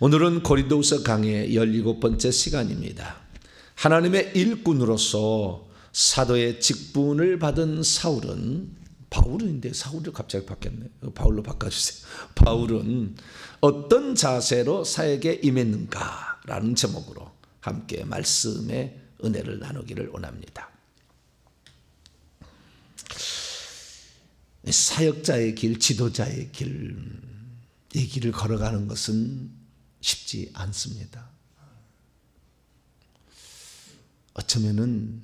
오늘은 고린도후서 강의 17번째 시간입니다. 하나님의 일꾼으로서 사도의 직분을 받은 사울은, 바울인데 사울을 갑자기 바뀌었네. 바울로 바꿔주세요. 바울은 어떤 자세로 사역에 임했는가라는 제목으로 함께 말씀의 은혜를 나누기를 원합니다. 사역자의 길, 지도자의 길, 이 길을 걸어가는 것은 쉽지 않습니다. 어쩌면은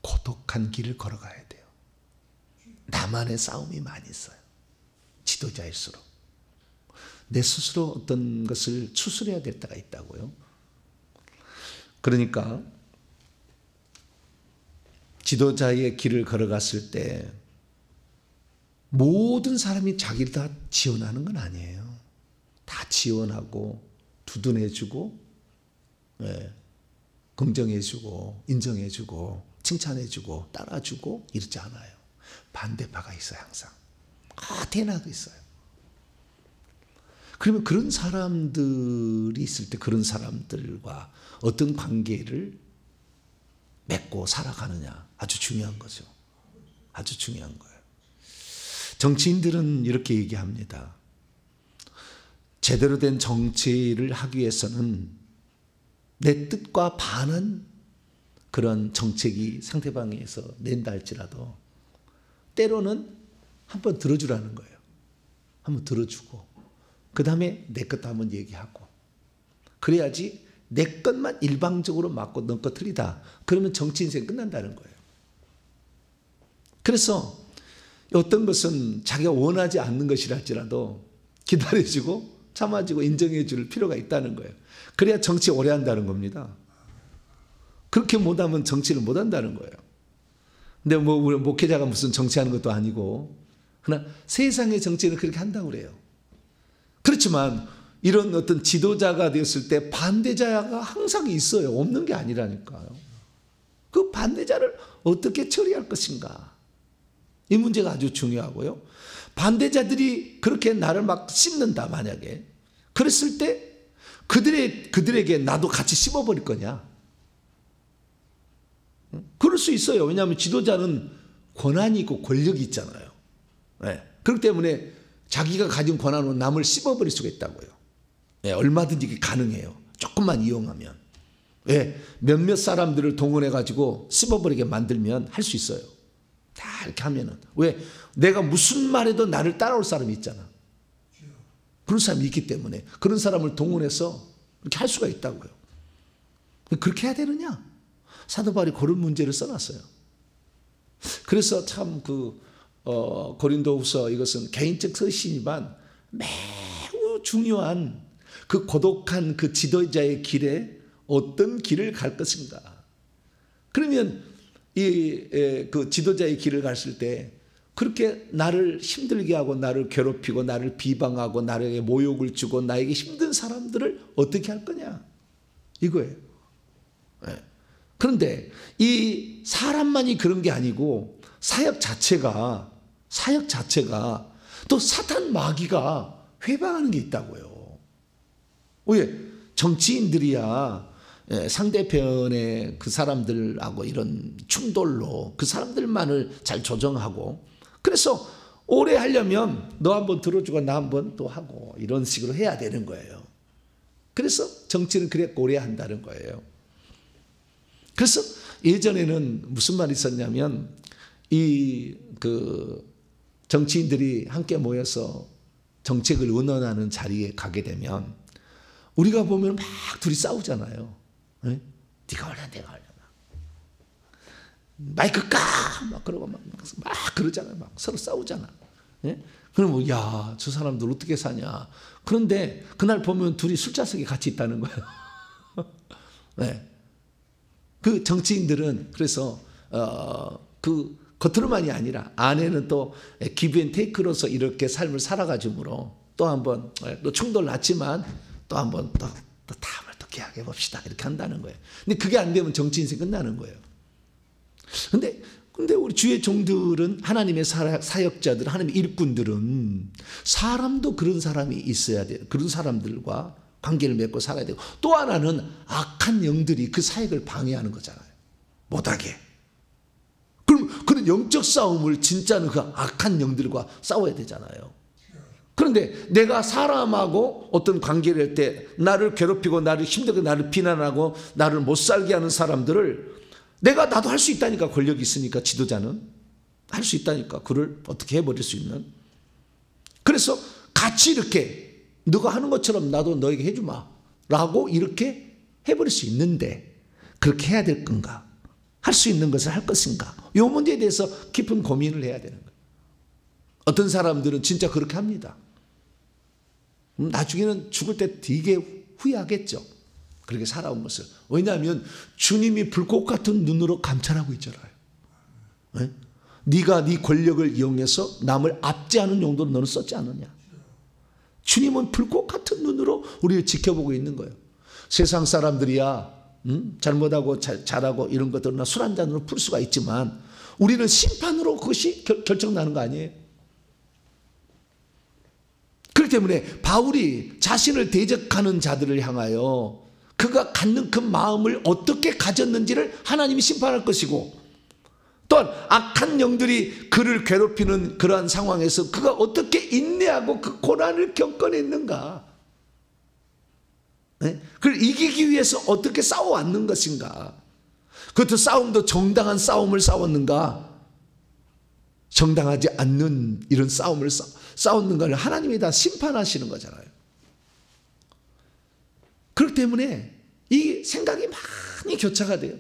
고독한 길을 걸어가야 돼요. 나만의 싸움이 많이 있어요. 지도자일수록. 내 스스로 어떤 것을 추스려야 될 때가 있다고요. 그러니까 지도자의 길을 걸어갔을 때 모든 사람이 자기를 다 지원하는 건 아니에요. 다 지원하고 두둔해주고 긍정해주고 인정해주고 칭찬해주고 따라주고 이러지 않아요. 반대파가 있어요. 항상 대낮에 있어요. 그러면 그런 사람들이 있을 때 그런 사람들과 어떤 관계를 맺고 살아가느냐 아주 중요한 거죠. 아주 중요한 거예요. 정치인들은 이렇게 얘기합니다. 제대로 된 정치를 하기 위해서는 내 뜻과 반한 그런 정책이 상대방에서 낸다 할지라도 때로는 한번 들어주라는 거예요. 한번 들어주고 그 다음에 내 것도 한번 얘기하고 그래야지 내 것만 일방적으로 맞고 너 것 틀리다. 그러면 정치 인생 끝난다는 거예요. 그래서 어떤 것은 자기가 원하지 않는 것이라 할지라도 기다려주고 참아주고 인정해 줄 필요가 있다는 거예요. 그래야 정치 오래 한다는 겁니다. 그렇게 못하면 정치를 못한다는 거예요. 근데 우리 목회자가 무슨 정치하는 것도 아니고 그러나 세상의 정치는 그렇게 한다고 그래요. 그렇지만 이런 어떤 지도자가 되었을 때 반대자가 항상 있어요. 없는 게 아니라니까요. 그 반대자를 어떻게 처리할 것인가. 이 문제가 아주 중요하고요. 반대자들이 그렇게 나를 막 씹는다 만약에 그랬을 때 그들에게 나도 같이 씹어버릴 거냐. 그럴 수 있어요. 왜냐하면 지도자는 권한이 있고 권력이 있잖아요. 그렇기 때문에 자기가 가진 권한으로 남을 씹어버릴 수가 있다고요. 얼마든지 이게 가능해요. 조금만 이용하면. 몇몇 사람들을 동원해가지고 씹어버리게 만들면 할 수 있어요. 다 이렇게 하면은. 왜? 내가 무슨 말해도 나를 따라올 사람이 있잖아. 그런 사람이 있기 때문에 그런 사람을 동원해서 그렇게 할 수가 있다고요. 그렇게 해야 되느냐? 사도 바울이 그런 문제를 써놨어요. 그래서 참 고린도후서 이것은 개인적 서신이지만 매우 중요한 그 고독한 그 지도자의 길에 어떤 길을 갈 것인가. 그러면 그 지도자의 길을 갔을 때 그렇게 나를 힘들게 하고 나를 괴롭히고 나를 비방하고 나에게 모욕을 주고 나에게 힘든 사람들을 어떻게 할 거냐 이거예요. 그런데 이 사람만이 그런 게 아니고 사역 자체가 또 사탄 마귀가 회방하는 게 있다고요. 왜? 정치인들이야 상대편의 그 사람들하고 이런 충돌로 그 사람들만을 잘 조정하고 그래서 오래 하려면 너 한번 들어주고 나 한번 또 하고 이런 식으로 해야 되는 거예요. 그래서 정치는 그래 오래 한다는 거예요. 그래서 예전에는 무슨 말이 있었냐면 그 정치인들이 함께 모여서 정책을 의논하는 자리에 가게 되면 우리가 보면 막 둘이 싸우잖아요. 네가 올려 내가 올려 마이크 까! 막 그러고 막 그러잖아요. 막 서로 싸우잖아. 그럼 저 사람들 어떻게 사냐. 그런데 그날 보면 둘이 술자석에 같이 있다는 거예요. 그 정치인들은 그래서 그 겉으로만이 아니라 안에는 또 기브앤테이크로서 이렇게 삶을 살아가지므로 또 한번 또 충돌 났지만 또 한번 또 다음을 또 계약해 봅시다 이렇게 한다는 거예요. 근데 그게 안 되면 정치 인생 끝나는 거예요. 근데 우리 주의 종들은 하나님의 사역자들, 하나님의 일꾼들은 사람도 그런 사람이 있어야 돼요. 그런 사람들과 관계를 맺고 살아야 되고, 또 하나는 악한 영들이 그 사역을 방해하는 거잖아요. 못하게. 그럼 그런 영적 싸움을 진짜는 그 악한 영들과 싸워야 되잖아요. 그런데 내가 사람하고 어떤 관계를 할 때 나를 괴롭히고 나를 힘들게 나를 비난하고 나를 못 살게 하는 사람들을 나도 할 수 있다니까. 권력이 있으니까 지도자는 할 수 있다니까. 그를 어떻게 해버릴 수 있는. 그래서 같이 이렇게 너가 하는 것처럼 나도 너에게 해주마 라고 이렇게 해버릴 수 있는데, 그렇게 해야 될 건가? 할 수 있는 것을 할 것인가? 이 문제에 대해서 깊은 고민을 해야 되는 거예요. 어떤 사람들은 진짜 그렇게 합니다. 나중에는 죽을 때 되게 후회하겠죠. 그렇게 살아온 것을. 왜냐하면 주님이 불꽃 같은 눈으로 감찰하고 있잖아요. 네? 네가 네 권력을 이용해서 남을 압제하는 용도로 너는 썼지 않느냐. 주님은 불꽃 같은 눈으로 우리를 지켜보고 있는 거예요. 세상 사람들이야 잘못하고 잘하고 이런 것들은 술 한 잔으로 풀 수가 있지만, 우리는 심판으로 그것이 결정나는 거 아니에요. 그렇기 때문에 바울이 자신을 대적하는 자들을 향하여 그가 갖는 그 마음을 어떻게 가졌는지를 하나님이 심판할 것이고, 또한 악한 영들이 그를 괴롭히는 그러한 상황에서 그가 어떻게 인내하고 그 고난을 겪어냈는가, 네? 그걸 이기기 위해서 어떻게 싸워왔는 것인가, 그것도 싸움도 정당한 싸움을 싸웠는가, 정당하지 않는 이런 싸움을 싸웠는가를 하나님이 다 심판하시는 거잖아요. 그렇기 때문에 이 생각이 많이 교차가 돼요.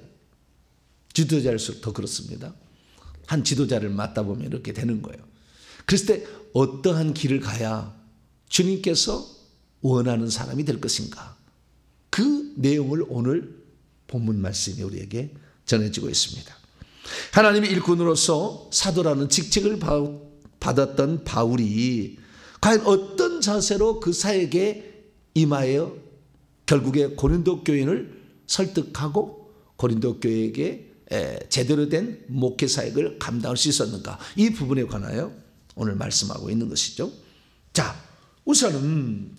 지도자일수록 더 그렇습니다. 한 지도자를 맡다 보면 이렇게 되는 거예요. 그랬을 때 어떠한 길을 가야 주님께서 원하는 사람이 될 것인가, 그 내용을 오늘 본문 말씀이 우리에게 전해지고 있습니다. 하나님의 일꾼으로서 사도라는 직책을 받았던 바울이 과연 어떤 자세로 그 사역에 임하여 결국에 고린도 교인을 설득하고 고린도 교회에게 제대로 된 목회 사역을 감당할 수 있었는가, 이 부분에 관하여 오늘 말씀하고 있는 것이죠. 자, 우선은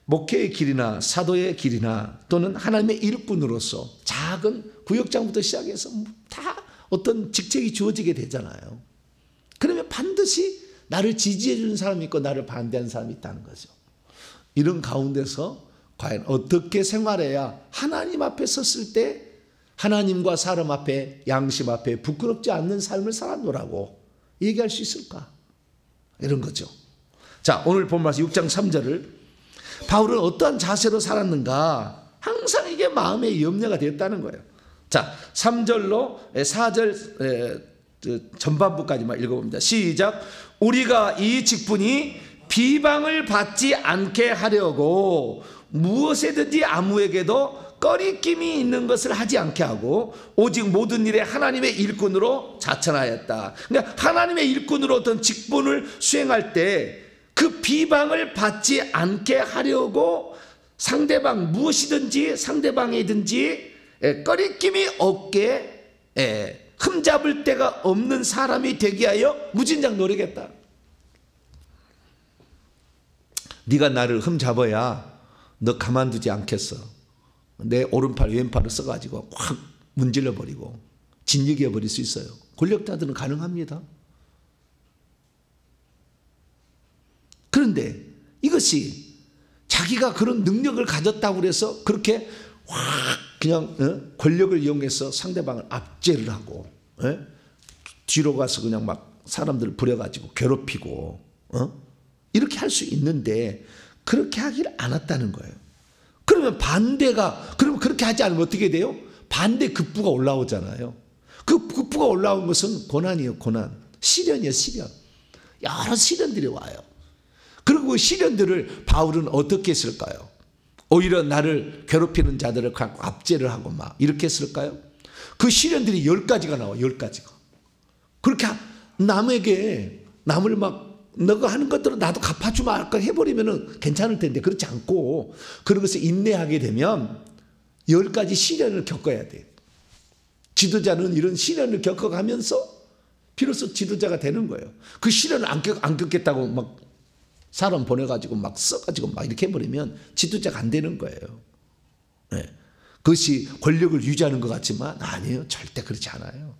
목회의 길이나 사도의 길이나 또는 하나님의 일꾼으로서 작은 구역장부터 시작해서 다 어떤 직책이 주어지게 되잖아요. 그러면 반드시 나를 지지해 주는 사람이 있고 나를 반대하는 사람이 있다는 거죠. 이런 가운데서 과연 어떻게 생활해야 하나님 앞에 섰을 때 하나님과 사람 앞에, 양심 앞에 부끄럽지 않는 삶을 살았노라고 얘기할 수 있을까? 이런 거죠. 자, 오늘 본 말씀 6장 3절을 바울은 어떠한 자세로 살았는가, 항상 이게 마음의 염려가 되었다는 거예요. 자, 3절로 4절 전반부까지만 읽어봅니다. 시작. 우리가 이 직분이 비방을 받지 않게 하려고 무엇에든지 아무에게도 꺼리낌이 있는 것을 하지 않게 하고 오직 모든 일에 하나님의 일꾼으로 자천하였다. 그러니까 하나님의 일꾼으로 어떤 직분을 수행할 때 그 비방을 받지 않게 하려고 상대방 무엇이든지 상대방이든지 꺼리낌이 없게 흠잡을 데가 없는 사람이 되게 하여 무진장 노리겠다. 네가 나를 흠잡아야 너 가만두지 않겠어. 내 오른팔 왼팔을 써가지고 확 문질러버리고 진격해버릴 수 있어요. 권력자들은 가능합니다. 그런데 이것이 자기가 그런 능력을 가졌다고 해서 그렇게 확 그냥 권력을 이용해서 상대방을 압제를 하고 뒤로 가서 그냥 막 사람들을 부려가지고 괴롭히고 이렇게 할 수 있는데 그렇게 하길 않았다는 거예요. 그러면 그러면 그렇게 하지 않으면 어떻게 돼요? 반대 급부가 올라오잖아요. 그 급부가 올라온 것은 고난이에요. 고난. 시련이에요. 시련. 여러 시련들이 와요. 그리고 그 시련들을 바울은 어떻게 했을까요? 오히려 나를 괴롭히는 자들을 압제를 하고 막 이렇게 했을까요? 그 시련들이 10가지가 나와요. 10가지가. 그렇게 남을 막 너가 하는 것들은 나도 갚아주마 할까 해버리면 괜찮을 텐데 그렇지 않고 그런 것을 인내하게 되면 10가지 시련을 겪어야 돼요. 지도자는 이런 시련을 겪어가면서 비로소 지도자가 되는 거예요. 그 시련을 안 겪겠다고 막 사람 보내가지고 막 써가지고 막 이렇게 해버리면 지도자가 안 되는 거예요. 네. 그것이 권력을 유지하는 것 같지만 아니에요. 절대 그렇지 않아요.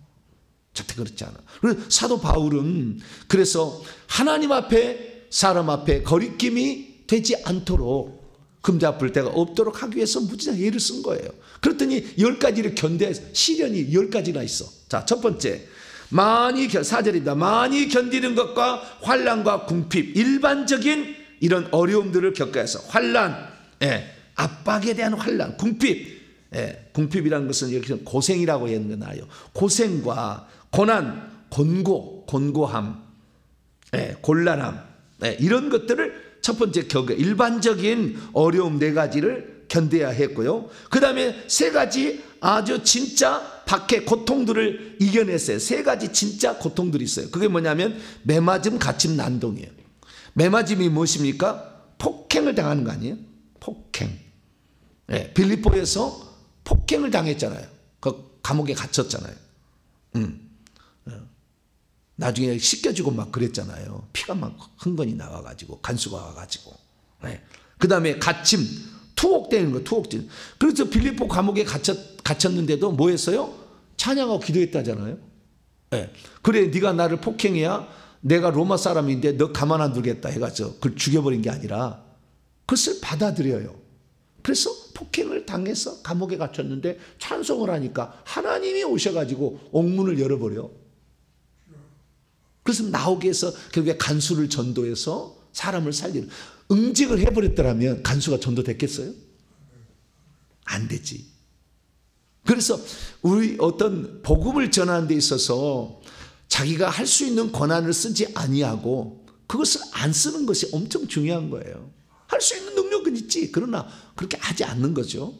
절대 그렇지 않아. 그래서 사도 바울은 그래서 하나님 앞에 사람 앞에 거리낌이 되지 않도록 금잡을 데가 없도록 하기 위해서 무지한 예를 쓴 거예요. 그랬더니 10가지를 견뎌서 시련이 10가지나 있어. 자, 첫 번째, 4절입니다. 많이 견디는 것과 환난과 궁핍, 일반적인 이런 어려움들을 겪어야 해서 환난, 압박에 대한 환난, 궁핍, 궁핍이라는 것은 여기서 고생이라고 했나요? 고생과 고난, 곤고함, 곤란함, 이런 것들을 첫 번째 겪어 일반적인 어려움 4가지를 견뎌야 했고요. 그 다음에 3가지 아주 진짜 박해 고통들을 이겨냈어요. 3가지 진짜 고통들이 있어요. 그게 뭐냐면 매맞음, 갇힘, 난동이에요. 매맞음이 무엇입니까? 폭행을 당하는 거 아니에요? 폭행. 빌립보에서 폭행을 당했잖아요. 그 감옥에 갇혔잖아요. 나중에 씻겨주고 막 그랬잖아요. 피가 막 흥건히 나와가지고 간수가 와가지고. 그 다음에 갇힘, 투옥되는 거, 투옥질. 그래서 빌립보 감옥에 갇혔는데도 뭐 했어요? 찬양하고 기도했다잖아요. 그래, 네가 나를 폭행해야 내가 로마 사람인데 너 가만 안 두겠다 해가지고 그걸 죽여버린 게 아니라 그것을 받아들여요. 그래서 폭행을 당해서 감옥에 갇혔는데 찬송을 하니까 하나님이 오셔가지고 옥문을 열어버려. 그래서 나오게 해서 결국에 간수를 전도해서 사람을 살리는, 응직을 해버렸더라면 간수가 전도됐겠어요? 안 되지. 그래서 우리 어떤 복음을 전하는 데 있어서 자기가 할 수 있는 권한을 쓰지 아니하고 그것을 안 쓰는 것이 엄청 중요한 거예요. 할 수 있는 능력은 있지. 그러나 그렇게 하지 않는 거죠.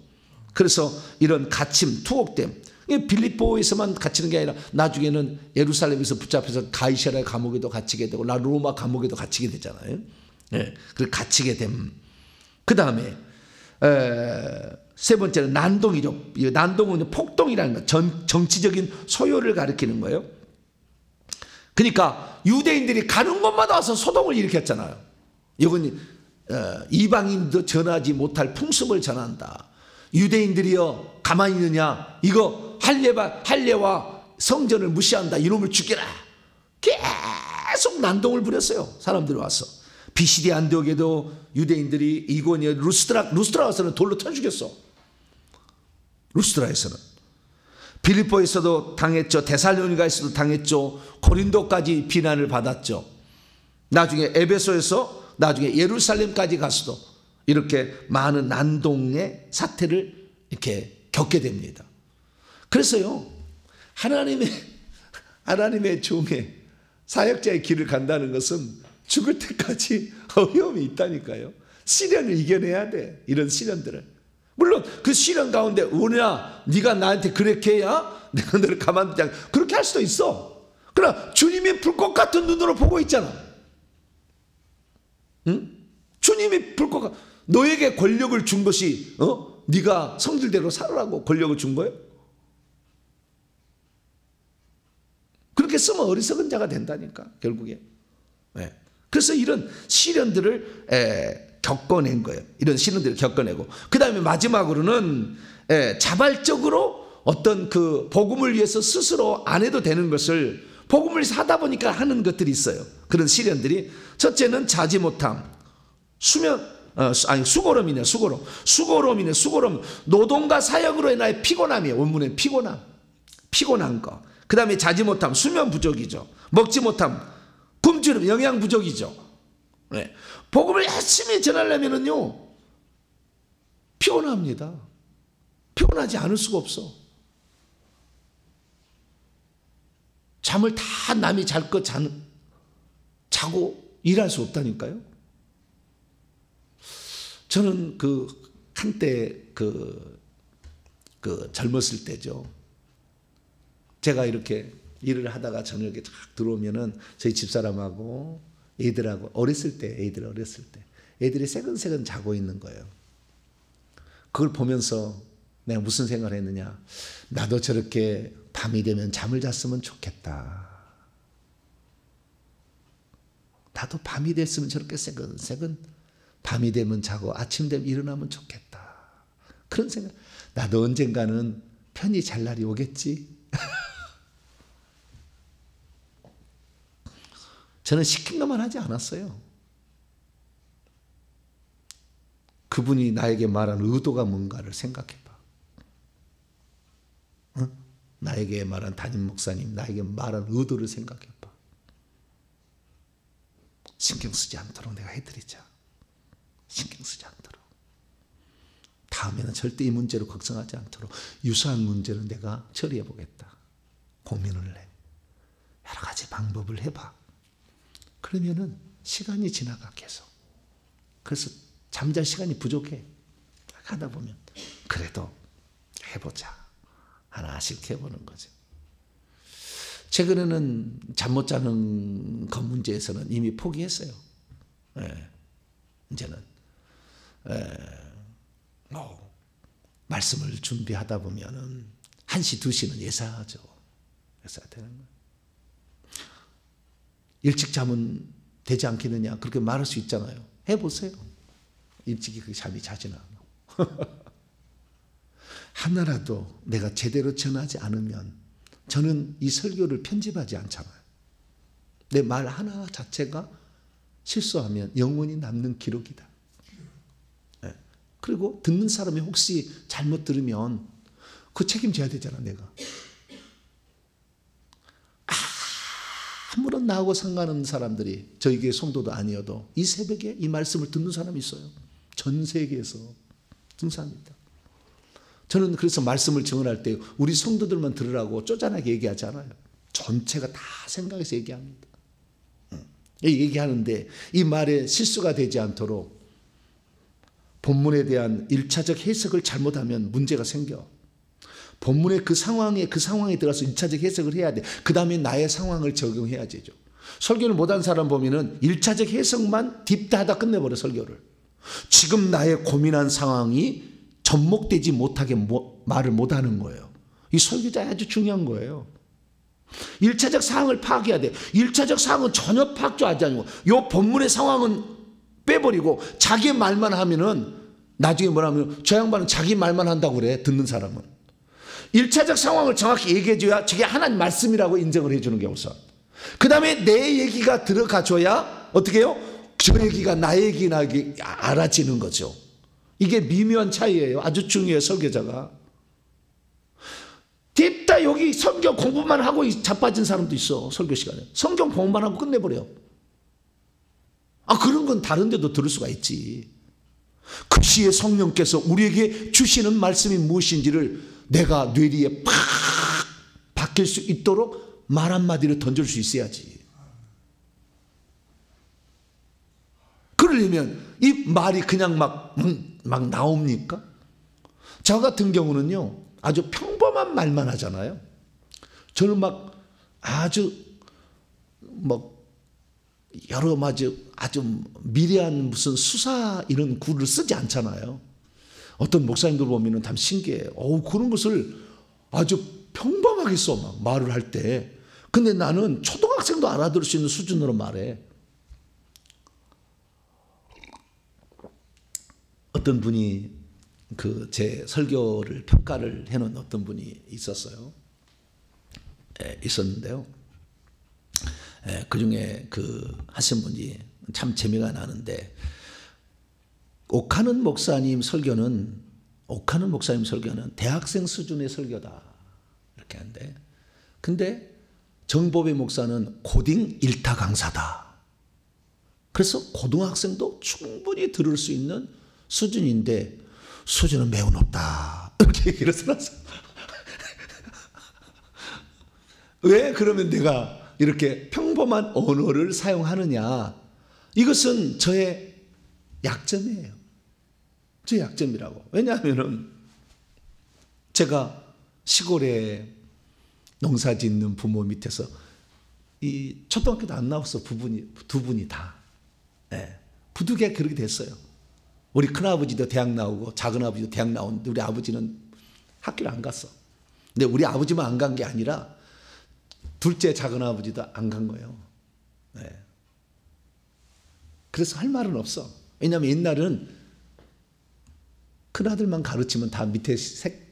그래서 이런 갇힘, 투옥됨, 빌립보에서만 갇히는 게 아니라 나중에는 예루살렘에서 붙잡혀서 가이사랴 감옥에도 갇히게 되고 로마 감옥에도 갇히게 되잖아요. 그리고 갇히게 됨. 그 다음에 세 번째는 난동이죠. 난동은 폭동이라는 거, 정치적인 소요를 가리키는 거예요. 그러니까 유대인들이 가는 곳마다 와서 소동을 일으켰잖아요. 이건 이방인도 전하지 못할 풍습을 전한다. 유대인들이여 가만히 있느냐, 이거 할례와 성전을 무시한다, 이놈을 죽여라. 계속 난동을 부렸어요. 사람들이 와서. 비시디 안디옥에도 유대인들이 이고니아 루스트라에서는 돌로 쳐 죽였어. 루스트라에서는. 빌립보에서도 당했죠. 데살로니가에서도 당했죠. 고린도까지 비난을 받았죠. 나중에 에베소에서, 나중에 예루살렘까지 가서도 이렇게 많은 난동의 사태를 이렇게 겪게 됩니다. 그래서요, 하나님의 종의 사역자의 길을 간다는 것은 죽을 때까지 어려움이 있다니까요. 시련을 이겨내야 돼. 이런 시련들을. 물론 그 시련 가운데 오냐, 네가 나한테 그렇게 해야 내가 너를 가만두지 않게, 그렇게 할 수도 있어. 그러나 주님이 불꽃 같은 눈으로 보고 있잖아. 응? 주님이 불꽃, 너에게 권력을 준 것이 네가 성질대로 살으라고 권력을 준 거예요? 그렇게 쓰면 어리석은 자가 된다니까, 결국에. 그래서 이런 시련들을 겪어낸 거예요. 이런 시련들을 겪어내고, 그 다음에 마지막으로는 자발적으로 어떤 그 복음을 위해서 스스로 안 해도 되는 것을 복음을 하다 보니까 하는 것들이 있어요. 그런 시련들이. 첫째는 자지 못함, 수고로움이네. 수고로움. 노동과 사역으로 인하여 피곤함이에요. 원문에 피곤한 거. 그 다음에 자지 못함, 수면 부족이죠. 먹지 못함, 굶주림, 영양 부족이죠. 복음을 열심히 전하려면요, 피곤합니다. 피곤하지 않을 수가 없어. 잠을 다 남이 잘 것 자고 일할 수 없다니까요. 저는 한때 젊었을 때죠. 제가 이렇게 일을 하다가 저녁에 쫙 들어오면은 저희 집사람하고 애들하고 어렸을 때 애들이 새근새근 자고 있는 거예요. 그걸 보면서 내가 무슨 생각을 했느냐, 나도 저렇게 밤이 되면 잠을 잤으면 좋겠다. 나도 밤이 됐으면 저렇게 새근새근 밤이 되면 자고 아침 되면 일어나면 좋겠다. 그런 생각. 나도 언젠가는 편히 잘 날이 오겠지. 저는 시킨 것만 하지 않았어요. 그분이 나에게 말한 의도가 뭔가를 생각해봐. 응? 나에게 말한 담임 목사님, 나에게 말한 의도를 생각해봐. 신경 쓰지 않도록 내가 해드리자. 신경 쓰지 않도록. 다음에는 절대 이 문제로 걱정하지 않도록 유사한 문제를 내가 처리해 보겠다. 고민을 해. 여러 가지 방법을 해봐. 그러면은 시간이 지나가 계속. 그래서 잠잘 시간이 부족해. 하다 보면 그래도 해보자. 하나씩 해보는 거죠. 최근에는 잠 못 자는 것 문제에서는 이미 포기했어요. 이제는 말씀을 준비하다 보면은 1시, 2시는 예사하죠. 예사가 되는 거예요. 일찍 자면 되지 않겠느냐 그렇게 말할 수 있잖아요. 해보세요. 일찍이 그 잠이 자진 않아. 하나라도 내가 제대로 전하지 않으면 저는 이 설교를 편집하지 않잖아요. 내 말 하나 자체가 실수하면 영원히 남는 기록이다. 그리고 듣는 사람이 혹시 잘못 들으면 그 책임져야 되잖아, 내가. 아무런 나하고 상관없는 사람들이 저희 교회 성도도 아니어도 이 새벽에 이 말씀을 듣는 사람이 있어요. 전 세계에서 듣는 사람입니다. 저는 그래서 말씀을 증언할 때 우리 성도들만 들으라고 쪼잔하게 얘기하지 않아요. 전체가 다 생각해서 얘기합니다. 얘기하는데 이 말에 실수가 되지 않도록 본문에 대한 1차적 해석을 잘못하면 문제가 생겨. 본문의 그 상황에 들어가서 1차적 해석을 해야 돼. 그 다음에 나의 상황을 적용해야 되죠. 설교를 못한 사람 보면은 1차적 해석만 딥다하다 끝내버려, 설교를. 지금 나의 고민한 상황이 접목되지 못하게 말을 못하는 거예요. 이 설교자에 아주 중요한 거예요. 1차적 상황을 파악해야 돼. 1차적 상황은 전혀 파악하지 않고 이 본문의 상황은 빼버리고 자기 말만 하면은 나중에 뭐라면 저 양반은 자기 말만 한다고 그래, 듣는 사람은. 1차적 상황을 정확히 얘기해줘야 저게 하나님 말씀이라고 인정을 해주는 게 우선. 그 다음에 내 얘기가 들어가줘야 어떻게 해요? 저 얘기가 나의 얘기나 알아지는 거죠. 이게 미묘한 차이예요. 아주 중요해요, 설교자가. 됐다, 여기 성경 공부만 하고 자빠진 사람도 있어, 설교 시간에. 성경 공부만 하고 끝내버려. 그런 건 다른 데도 들을 수가 있지. 그 시에 성령께서 우리에게 주시는 말씀이 무엇인지를 내가 뇌리에 팍 박힐 수 있도록 말 한마디를 던질 수 있어야지. 그러려면 이 말이 그냥 막 나옵니까? 저 같은 경우는요, 아주 평범한 말만 하잖아요. 저는 막 아주 여러 아주 미래한 무슨 수사 이런 구를 쓰지 않잖아요. 어떤 목사님들 보면은 참 신기해요. 그런 것을 아주 평범하게 써, 막 말을 할 때. 근데 나는 초등학생도 알아들을 수 있는 수준으로 말해. 어떤 분이 제 설교를 평가를 해놓은 어떤 분이 있었어요. 있었는데요. 그 중에 하신 분이 참 재미가 나는데, 옥하는 목사님 설교는 대학생 수준의 설교다, 이렇게 하는데, 근데 정보배 목사는 고딩 1타 강사다. 그래서 고등학생도 충분히 들을 수 있는 수준인데 수준은 매우 높다, 이렇게 얘기를 써놨어요. 왜 그러면 내가 이렇게 평범한 언어를 사용하느냐? 이것은 저의 약점이에요. 제 약점이라고. 왜냐하면은 제가 시골에 농사 짓는 부모 밑에서 이 초등학교도 안 나왔어, 두 분이 다. 부득이하게 그렇게 됐어요. 우리 큰아버지도 대학 나오고 작은아버지도 대학 나오는데 우리 아버지는 학교를 안 갔어. 근데 우리 아버지만 안 간 게 아니라 둘째 작은아버지도 안 간 거예요. 그래서 할 말은 없어. 왜냐하면 옛날은 큰아들만 가르치면 다 밑에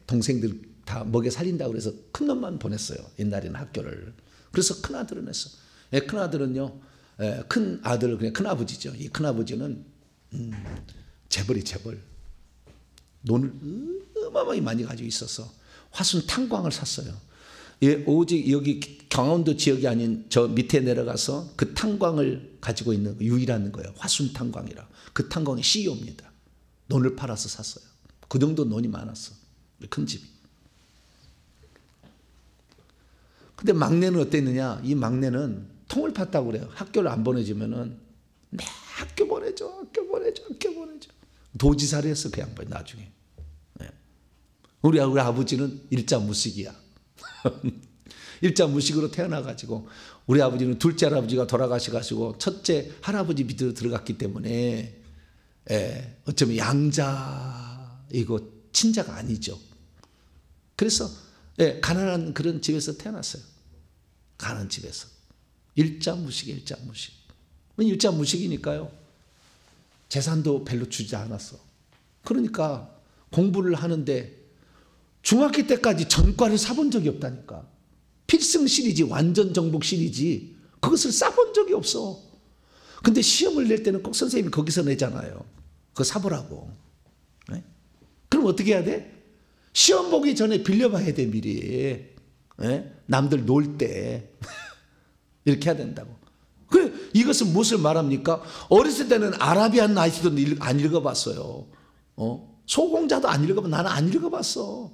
동생들 다 먹여 살린다고 그래서 큰놈만 보냈어요. 옛날에는 학교를. 그래서 큰아들은 했어. 큰아들은요. 큰아들 그냥 큰아버지죠. 이 큰아버지는 재벌이 재벌. 돈을 어마어마하게 많이 가지고 있어서 화순 탄광을 샀어요. 오직 여기 경안도 지역이 아닌 저 밑에 내려가서 그 탄광을 가지고 있는 유일한 거예요. 화순 탄광이라. 그 탄광의 CEO입니다. 논을 팔아서 샀어요. 그 정도 논이 많았어. 큰 집이. 근데 막내는 어땠느냐? 이 막내는 통을 팠다고 그래요. 학교를 안 보내주면은 네, 학교 보내줘, 학교 보내줘, 학교 보내줘. 도지사를 했어 그 양반 나중에. 네. 우리 아버지는 일자무식이야. 일자무식으로 태어나가지고 우리 아버지는 둘째 할아버지가 돌아가셔가지고 첫째 할아버지 밑으로 들어갔기 때문에 어쩌면 양자 이거 친자가 아니죠. 그래서 가난한 그런 집에서 태어났어요. 가난한 집에서. 일자무식이에요. 일자무식. 일자무식이니까요. 재산도 별로 주지 않았어. 그러니까 공부를 하는데 중학교 때까지 전과를 사본 적이 없다니까. 필승실이지 완전 정복실이지 그것을 싸본 적이 없어. 근데 시험을 낼 때는 꼭 선생님이 거기서 내잖아요. 그거 사보라고. 네? 그럼 어떻게 해야 돼? 시험 보기 전에 빌려봐야 돼 미리. 네? 남들 놀 때 이렇게 해야 된다고. 그래 이것은 무엇을 말합니까? 어렸을 때는 아라비안 나이트도 안 읽어봤어요. 소공자도 안 읽어봤어. 나는 안 읽어봤어.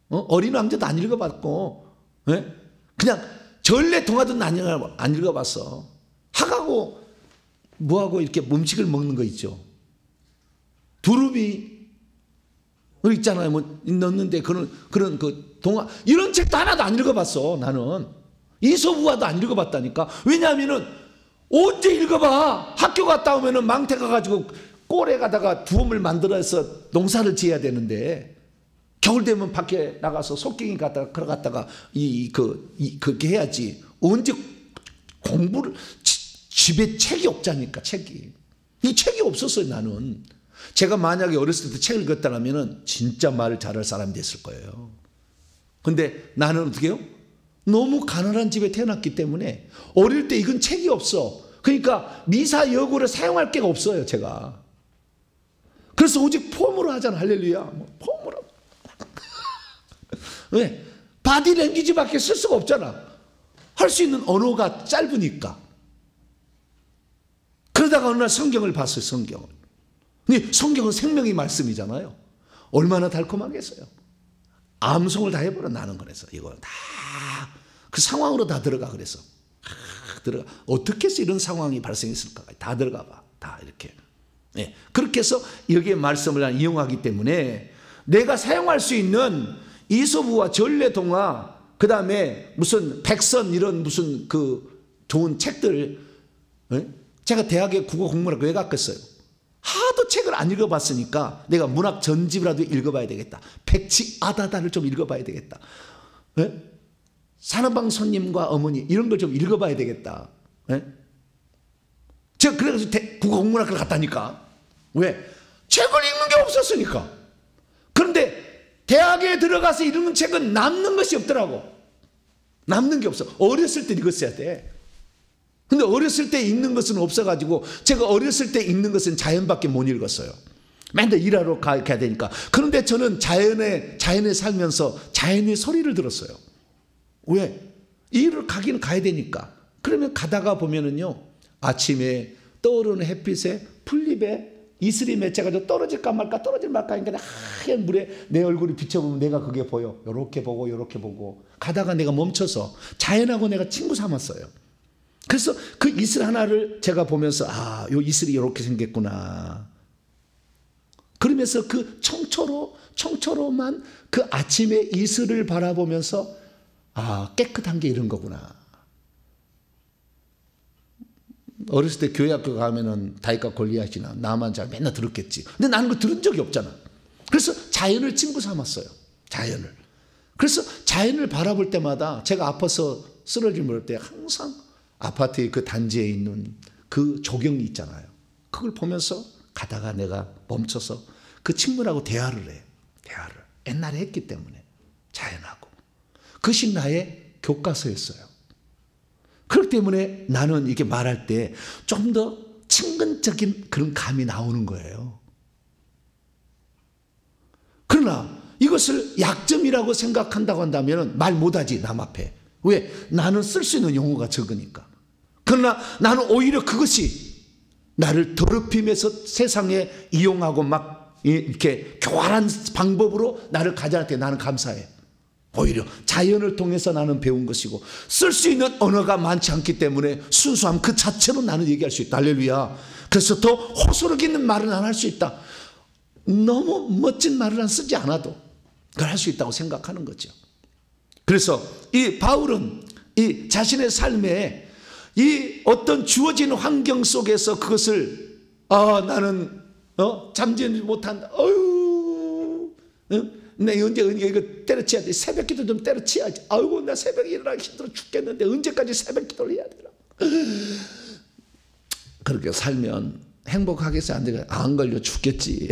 어린 왕자도 안 읽어봤고, 네? 그냥 전래 동화도 안 읽어봤어. 학하고 뭐하고 이렇게 음식을 먹는 거 있죠. 두루미 있잖아요. 뭐 넣는데 그런 그 동화 이런 책도 하나도 안 읽어봤어. 나는 이솝우화도 안 읽어봤다니까. 왜냐하면은 언제 읽어봐? 학교 갔다 오면은 망태 가가지고 꼴에 가다가 두엄을 만들어서 농사를 지어야 되는데. 겨울 되면 밖에 나가서 속갱이 갔다가 걸어갔다가 그렇게 해야지. 언제 공부를 집에 책이 없자니까 책이. 이 책이 없었어요 나는. 제가 만약에 어렸을 때 책을 읽었다면 진짜 말을 잘할 사람이 됐을 거예요. 근데 나는 어떻게 해요? 너무 가난한 집에 태어났기 때문에 어릴 때 이건 책이 없어. 그러니까 미사 여구를 사용할 게가 없어요 제가. 그래서 오직 폼으로 하잖아. 할렐루야. 폼으로. 왜? 바디랭귀지밖에 쓸 수가 없잖아. 할 수 있는 언어가 짧으니까. 그러다가 어느 날 성경을 봤어요. 성경을. 근데 성경은 생명의 말씀이잖아요. 얼마나 달콤하겠어요. 암송을 다 해버려 나는. 그래서 이걸 다 그 상황으로 다 들어가. 그래서 들어가. 어떻게 해서 이런 상황이 발생했을까? 다 들어가 봐. 다 이렇게. 네. 그렇게 해서 여기에 말씀을 이용하기 때문에 내가 사용할 수 있는 이솝우화, 전래동화, 그 다음에 무슨 백선 이런 무슨 그 좋은 책들. 네? 제가 대학에 국어 공부를 왜 갔겠어요? 하도 책을 안 읽어봤으니까 내가 문학 전집이라도 읽어봐야 되겠다. 백치아다다를 좀 읽어봐야 되겠다. 네? 산업방 손님과 어머니 이런 걸 좀 읽어봐야 되겠다. 네? 제가 그래서 국어 공문학을 갔다니까. 왜? 책을 읽는 게 없었으니까. 그런데 대학에 들어가서 읽는 책은 남는 것이 없더라고. 남는 게 없어. 어렸을 때 읽었어야 돼. 근데 어렸을 때 읽는 것은 없어가지고 제가 어렸을 때 읽는 것은 자연밖에 못 읽었어요. 맨날 일하러 가야 되니까. 그런데 저는 자연에 살면서 자연의 소리를 들었어요. 왜? 일을 가기는 가야 되니까. 그러면 가다가 보면은요, 아침에 떠오르는 햇빛에 풀잎에 이슬이 맺혀가지고 떨어질까 말까 하니까 하얀 물에 내 얼굴이 비춰보면 내가 그게 보여. 요렇게 보고 요렇게 보고. 가다가 내가 멈춰서 자연하고 내가 친구 삼았어요. 그래서 그 이슬 하나를 제가 보면서 요 이슬이 이렇게 생겼구나. 그러면서 그 청초로만 그 아침의 이슬을 바라보면서 깨끗한 게 이런 거구나. 어렸을 때 교회 학교 가면은 다윗과 골리앗이나 나만 잘 맨날 들었겠지. 근데 나는 그거 들은 적이 없잖아. 그래서 자연을 친구 삼았어요. 자연을. 그래서 자연을 바라볼 때마다 제가 아파서 쓰러질 모를 때 항상 아파트의 그 단지에 있는 그 조경이 있잖아요. 그걸 보면서 가다가 내가 멈춰서 그 친구하고 대화를 해. 대화를. 옛날에 했기 때문에 자연하고. 그것이 나의 교과서였어요. 그렇기 때문에 나는 이게 말할 때 좀 더 친근적인 그런 감이 나오는 거예요. 그러나 이것을 약점이라고 생각한다고 한다면 말 못하지, 남 앞에. 왜? 나는 쓸 수 있는 용어가 적으니까. 그러나 나는 오히려 그것이 나를 더럽히면서 세상에 이용하고 막 이렇게 교활한 방법으로 나를 가져갈 때 나는 감사해. 오히려 자연을 통해서 나는 배운 것이고 쓸 수 있는 언어가 많지 않기 때문에 순수함 그 자체로 나는 얘기할 수 있다. 할렐루야. 그래서 더 호소력 있는 말은 안 할 수 있다. 너무 멋진 말을 안 쓰지 않아도 그걸 할 수 있다고 생각하는 거죠. 그래서 이 바울은 이 자신의 삶에 이 어떤 주어진 환경 속에서 그것을 나는 잠재우지 못한다. 내 언제 이거 때려치야 돼. 새벽 기도 좀 때려치야지. 아이고 나 새벽에 일어나기 힘들어 죽겠는데 언제까지 새벽 기도를 해야 되나. 그렇게 살면 행복하겠어 안 되겠어? 안 걸려 죽겠지.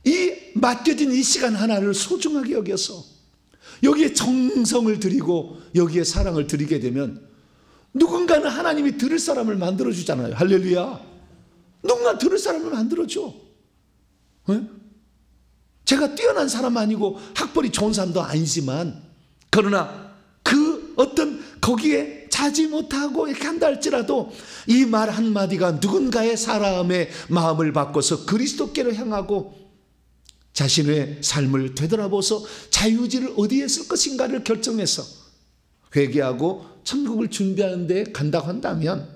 이 맡겨진 이 시간 하나를 소중하게 여겨서 여기에 정성을 들이고 여기에 사랑을 들이게 되면 누군가는 하나님이 들을 사람을 만들어주잖아요. 할렐루야. 누군가 들을 사람을 만들어줘. 네? 제가 뛰어난 사람 아니고 학벌이 좋은 사람도 아니지만 그러나 그 어떤 거기에 자지 못하고 이렇게 한다 할지라도 이 말 한마디가 누군가의 사람의 마음을 바꿔서 그리스도께로 향하고 자신의 삶을 되돌아보서 자유의지를 어디에 쓸 것인가를 결정해서 회개하고 천국을 준비하는 데 간다고 한다면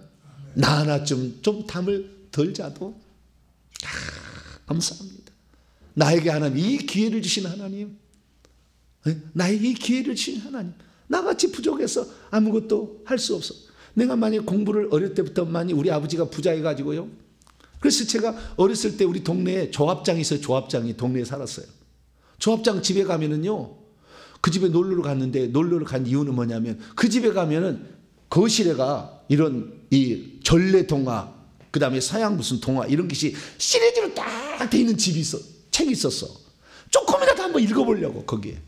나 하나쯤 좀 담을 덜 자도 감사합니다. 나에게 하나님 이 기회를 주신 하나님, 나에게 이 기회를 주신 하나님, 나같이 부족해서 아무것도 할 수 없어. 내가 만약 공부를 어릴 때부터 많이 우리 아버지가 부자해가지고요. 그래서 제가 어렸을 때 우리 동네에 조합장이 있어요. 조합장이 동네에 살았어요. 조합장 집에 가면은요, 그 집에 놀러를 갔는데 놀러를 간 이유는 뭐냐면 그 집에 가면은 거실에가 이런 이 전래동화, 그 다음에 서양 무슨 동화 이런 것이 시리즈로 딱 돼 있는 집이 있어. 책이 있었어. 조금이라도 한번 읽어보려고 거기에.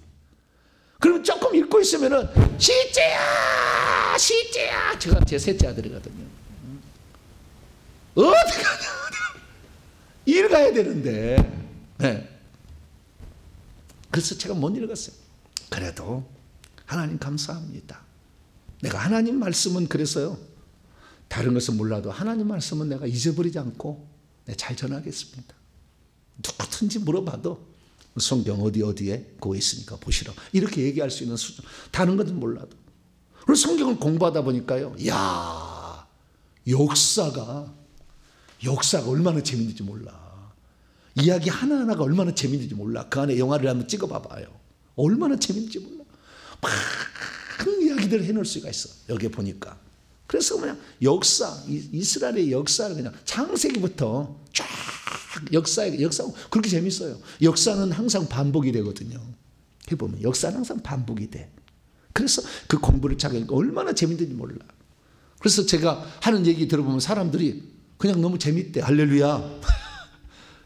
그러면 조금 읽고 있으면은 시째야 시째야. 제가 제 셋째 아들이거든요. 어디 가냐 일 가야 되는데. 네. 그래서 제가 못 읽었어요. 그래도 하나님 감사합니다. 내가 하나님 말씀은 그랬어요. 다른 것은 몰라도 하나님 말씀은 내가 잊어버리지 않고 내가 잘 전하겠습니다. 누구든지 물어봐도 성경 어디에 그거 있으니까 보시라 이렇게 얘기할 수 있는 수준. 다른 것은 몰라도. 그리고 성경을 공부하다 보니까요, 야 역사가 얼마나 재밌는지 몰라. 이야기 하나하나가 얼마나 재밌는지 몰라. 그 안에 영화를 한번 찍어봐봐요. 얼마나 재밌는지 몰라. 많은 이야기들을 해놓을 수가 있어. 여기에 보니까. 그래서 그냥 역사, 이스라엘의 역사를 그냥 창세기부터 쫙 역사 그렇게 재밌어요. 역사는 항상 반복이 되거든요. 해보면 역사는 항상 반복이 돼. 그래서 그 공부를 자기가 얼마나 재밌는지 몰라. 그래서 제가 하는 얘기 들어보면 사람들이 그냥 너무 재밌대. 할렐루야.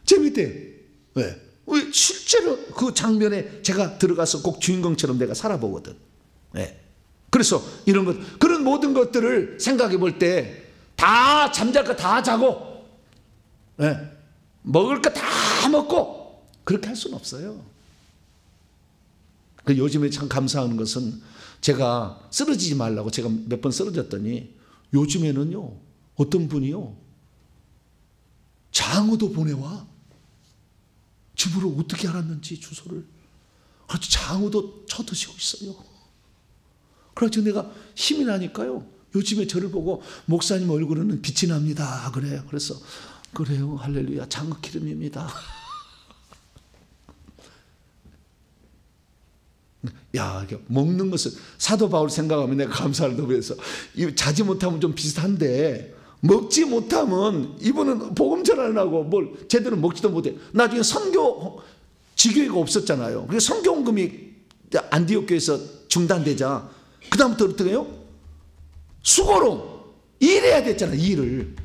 재밌대. 왜? 실제로 그 장면에 제가 들어가서 꼭 주인공처럼 내가 살아보거든. 네. 그래서 이런 것, 그런 모든 것들을 생각해 볼 때 다 잠잘 거 다 자고, 네. 먹을 거 다 먹고 그렇게 할 수는 없어요. 요즘에 참 감사한 것은 제가 쓰러지지 말라고 제가 몇 번 쓰러졌더니 요즘에는요 어떤 분이요 장어도 보내와. 집으로 어떻게 알았는지 주소를. 그래서 장어도 쳐드시고 있어요. 그래서 내가 힘이 나니까요 요즘에 저를 보고 목사님 얼굴에는 빛이 납니다 그래요. 그래서 그래요 할렐루야 장어 기름입니다. 야, 먹는 것은 사도 바울 생각하면 내가 감사를 너무 해서 자지 못하면 좀 비슷한데 먹지 못하면 이분은 복음 전하려고 뭘 제대로 먹지도 못해. 나중에 선교 지교회가 없었잖아요. 그래서 선교원금이 안디옥 교회에서 중단되자 그 다음부터 어떻게 해요? 수고로 일해야 됐잖아. 일을.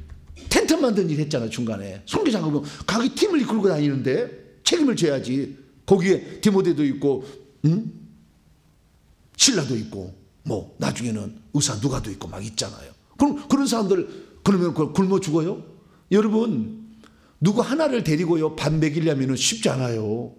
텐트 만드는 일 했잖아. 중간에. 선교장은 가기 팀을 이끌고 다니는데 책임을 져야지. 거기에 디모데도 있고 신라도 있고 뭐 나중에는 의사 누가도 있고 막 있잖아요. 그럼 그런 사람들 그러면 굶어 죽어요? 여러분, 누구 하나를 데리고요 밥 먹이려면 쉽지 않아요.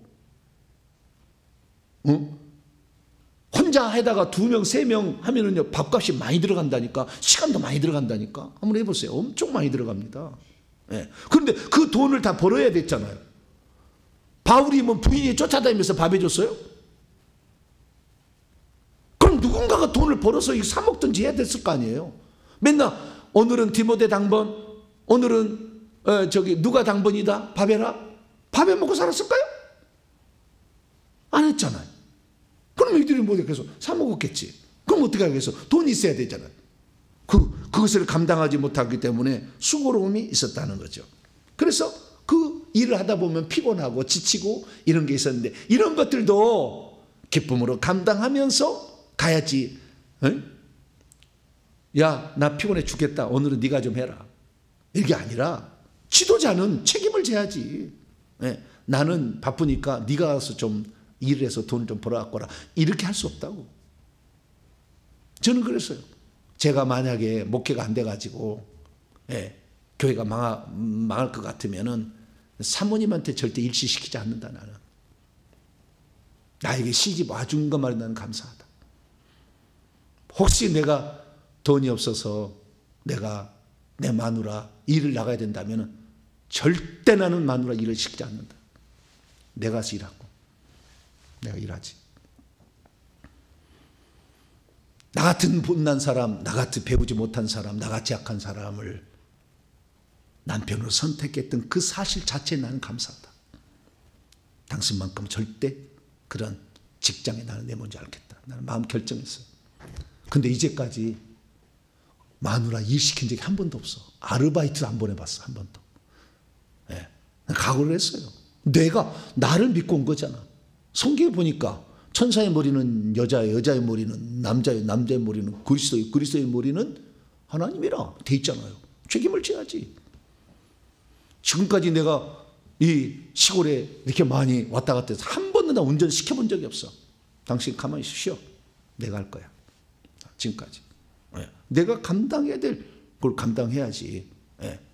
혼자 해다가 2명, 3명 하면은요 밥값이 많이 들어간다니까. 시간도 많이 들어간다니까. 한번 해보세요. 엄청 많이 들어갑니다. 예. 그런데 그 돈을 다 벌어야 됐잖아요. 바울이 뭐 부인이 쫓아다니면서 밥 해줬어요? 그럼 누군가가 돈을 벌어서 사 먹든지 해야 됐을 거 아니에요. 맨날 오늘은 디모데 당번, 오늘은 누가 당번이다 밥 해라. 밥해 먹고 살았을까요? 안 했잖아요. 그럼 이들이 뭐 계속 사 먹었겠지. 그럼 어떻게 하겠어? 돈이 있어야 되잖아요. 그것을 감당하지 못하기 때문에 수고로움이 있었다는 거죠. 그래서 그 일을 하다 보면 피곤하고 지치고 이런 게 있었는데, 이런 것들도 기쁨으로 감당하면서 가야지. 야, 나 피곤해 죽겠다. 오늘은 네가 좀 해라. 이게 아니라 지도자는 책임을 져야지. 나는 바쁘니까 네가 가서 좀 일을 해서 돈 좀 벌어갖고 라. 이렇게 할 수 없다고. 저는 그랬어요. 제가 만약에 목회가 안 돼가지고 교회가 망할 것 같으면은 사모님한테 절대 일시시키지 않는다. 나는 나에게 시집 와준 것만 나는 감사하다. 혹시 내가 돈이 없어서 내가 내 마누라 일을 나가야 된다면 절대 나는 마누라 일을 시키지 않는다. 내가 가서 일하고 내가 일하지. 나 같은 못난 사람, 나 같은 배우지 못한 사람, 나같이 약한 사람을 남편으로 선택했던 그 사실 자체에 나는 감사하다. 당신만큼 절대 그런 직장에 나는 내몬지 않겠다. 나는 마음 결정했어요. 근데 이제까지 마누라 일 시킨 적이 한 번도 없어. 아르바이트 안 보내봤어. 한 번도. 각오를 했어요. 내가 나를 믿고 온 거잖아. 성경에 보니까 천사의 머리는 여자의, 여자의 머리는 남자의, 남자의 머리는 그리스도의, 그리스도의 머리는 하나님이라 돼 있잖아요. 책임을 져야지. 지금까지 내가 이 시골에 이렇게 많이 왔다 갔다 해서 한 번도 나 운전 시켜본 적이 없어. 당신 가만히 쉬어. 내가 할 거야. 지금까지. 내가 감당해야 될 걸 감당해야지.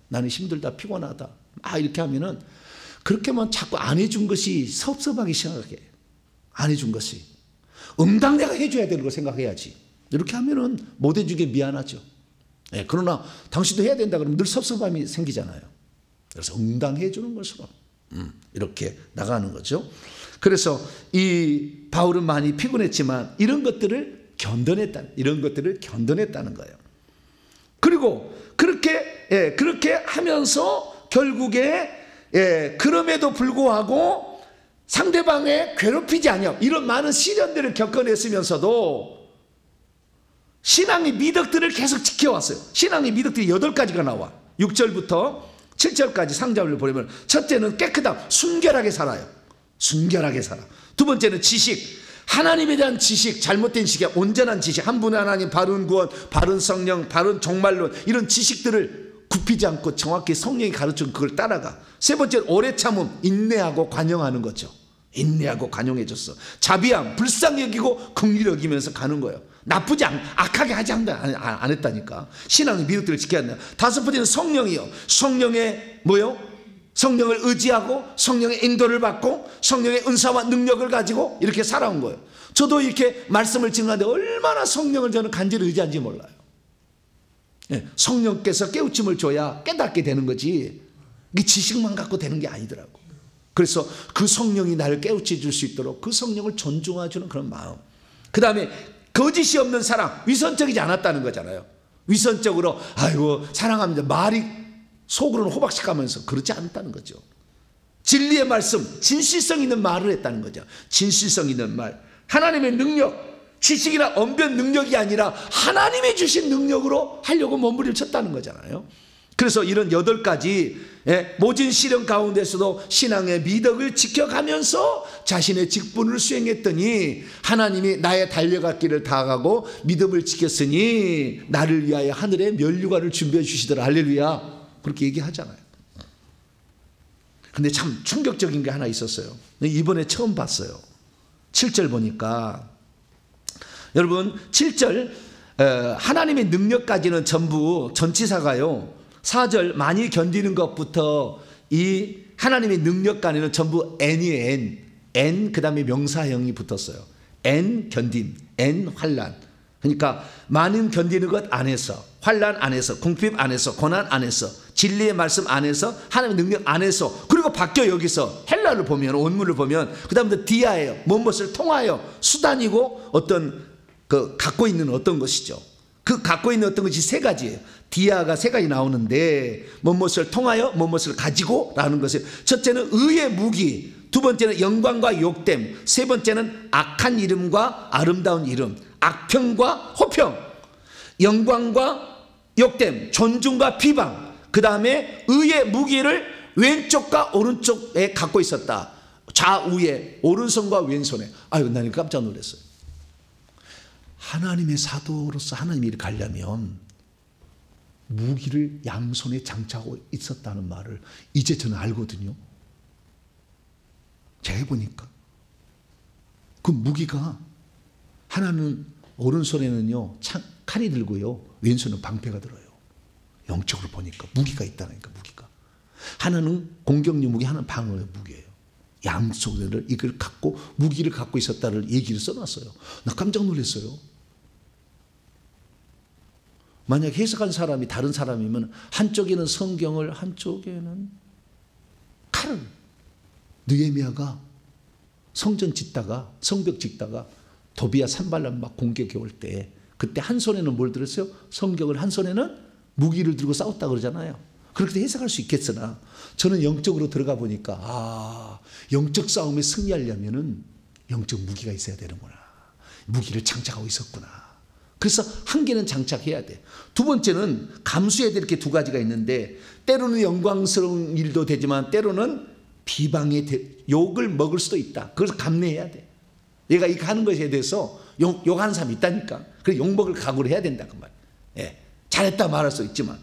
나는 힘들다, 피곤하다. 이렇게 하면은 그렇게만 자꾸 안 해준 것이 섭섭하기 시작해. 안 해준 것이. 응당 내가 해줘야 되는 걸 생각해야지. 이렇게 하면은 못 해주게 미안하죠. 그러나 당신도 해야 된다 그러면 늘 섭섭함이 생기잖아요. 그래서 응당해 주는 것으로 이렇게 나가는 거죠. 그래서 이 바울은 많이 피곤했지만 이런 것들을 견뎌냈다는 거예요. 그리고 그렇게 하면서 결국에 그럼에도 불구하고 상대방에 괴롭히지 않냐, 이런 많은 시련들을 겪어냈으면서도 신앙의 미덕들을 계속 지켜왔어요. 신앙의 미덕들이 8가지가 나와. 6절부터 7절까지 상자를 보려면, 첫째는 깨끗함, 순결하게 살아요. 순결하게 살아. 두 번째는 지식, 하나님에 대한 지식, 잘못된 지식에 온전한 지식, 한 분의 하나님, 바른 구원, 바른 성령, 바른 종말론, 이런 지식들을 굽히지 않고 정확히 성령이 가르쳐준 그걸 따라가. 세 번째는 오래 참음, 인내하고 관용하는 거죠. 인내하고 관용해줬어. 자비함, 불쌍히 여기고 긍휼히 여기면서 가는 거예요. 나쁘지 악하게 하지 안 했다니까. 신앙의 미덕들을 지켜야 한다. 다섯 번째는 성령이요. 성령의 뭐요? 성령을 의지하고 성령의 인도를 받고 성령의 은사와 능력을 가지고 이렇게 살아온 거예요. 저도 이렇게 말씀을 증거하는데 얼마나 성령을 저는 간절히 의지한지 몰라요. 성령께서 깨우침을 줘야 깨닫게 되는 거지, 이게 지식만 갖고 되는 게 아니더라고. 그래서 그 성령이 나를 깨우쳐 줄 수 있도록 그 성령을 존중해주는 그런 마음. 그 다음에 거짓이 없는 사랑, 위선적이지 않았다는 거잖아요. 위선적으로 아이고 사랑합니다 말이 속으로는 호박씩 하면서 그렇지 않다는 거죠. 진리의 말씀, 진실성 있는 말을 했다는 거죠. 진실성 있는 말, 하나님의 능력, 지식이나 언변 능력이 아니라 하나님이 주신 능력으로 하려고 몸부림을 쳤다는 거잖아요. 그래서 이런 8가지 모진 시련 가운데서도 신앙의 미덕을 지켜가면서 자신의 직분을 수행했더니 하나님이 나의 달려갈 길을 다가고 믿음을 지켰으니 나를 위하여 하늘에 면류관을 준비해 주시더라. 할렐루야. 그렇게 얘기하잖아요. 근데 참 충격적인 게 하나 있었어요. 이번에 처음 봤어요. 7절 보니까 여러분 7절 하나님의 능력까지는 전부 전치사가요. 4절 많이 견디는 것부터 이 하나님의 능력까지는 전부 n이에요. n 그 다음에 명사형이 붙었어요. n 견딤, n 환난. 그러니까 많은 견디는 것 안에서, 환난 안에서, 궁핍 안에서, 고난 안에서, 진리의 말씀 안에서, 하나님의 능력 안에서, 그리고 바뀌어 여기서 헬라를 보면, 원문을 보면 그 다음부터 디아예요. 무엇을 통하여, 수단이고 어떤 갖고 있는 어떤 것이죠. 그 갖고 있는 어떤 것이 3가지예요. 디아가 3가지 나오는데 무엇을 통하여 무엇을 가지고 라는 것이, 첫째는 의의 무기, 두 번째는 영광과 욕됨, 세 번째는 악한 이름과 아름다운 이름, 악평과 호평, 영광과 욕됨, 존중과 비방, 그 다음에 의의 무기를 왼쪽과 오른쪽에 갖고 있었다. 좌우에, 오른손과 왼손에. 아유, 나는 깜짝 놀랐어요. 하나님의 사도로서 하나님 일을 가려면 무기를 양손에 장착하고 있었다는 말을 이제 저는 알거든요. 제가 해보니까 그 무기가, 하나는 오른손에는요 칼이 들고요, 왼손은 방패가 들어요. 영적으로 보니까 무기가 있다니까. 무기가 하나는 공격용 무기, 하나는 방어의 무기예요. 양쪽을 이걸 갖고 무기를 갖고 있었다를 얘기를 써놨어요. 나 깜짝 놀랐어요. 만약 해석한 사람이 다른 사람이면 한쪽에는 성경을, 한쪽에는 칼을, 느헤미야가 성전 짓다가, 성벽 짓다가 도비야 산발람 막 공격해 올 때, 그때 한 손에는 뭘 들었어요? 성경을, 한 손에는 무기를 들고 싸웠다 그러잖아요. 그렇게 해석할 수 있겠으나 저는 영적으로 들어가 보니까 영적 싸움에 승리하려면은 영적 무기가 있어야 되는구나. 무기를 장착하고 있었구나. 그래서 한 개는 장착해야 돼. 두 번째는 감수해야 될 게 2가지가 있는데, 때로는 영광스러운 일도 되지만 때로는 비방의 욕을 먹을 수도 있다. 그래서 감내해야 돼. 얘가 이거 하는 것에 대해서 욕하는 사람이 있다니까. 그래서 욕먹을 각오를 해야 된다 그 말. 예. 잘했다 말할 수 있지만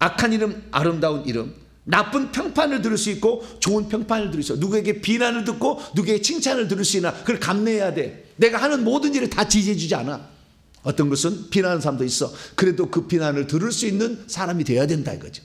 악한 이름, 아름다운 이름, 나쁜 평판을 들을 수 있고 좋은 평판을 들을 수 있어. 누구에게 비난을 듣고 누구에게 칭찬을 들을 수 있나, 그걸 감내해야 돼. 내가 하는 모든 일을 다 지지해 주지 않아. 어떤 것은 비난하는 사람도 있어. 그래도 그 비난을 들을 수 있는 사람이 되어야 된다 이거죠.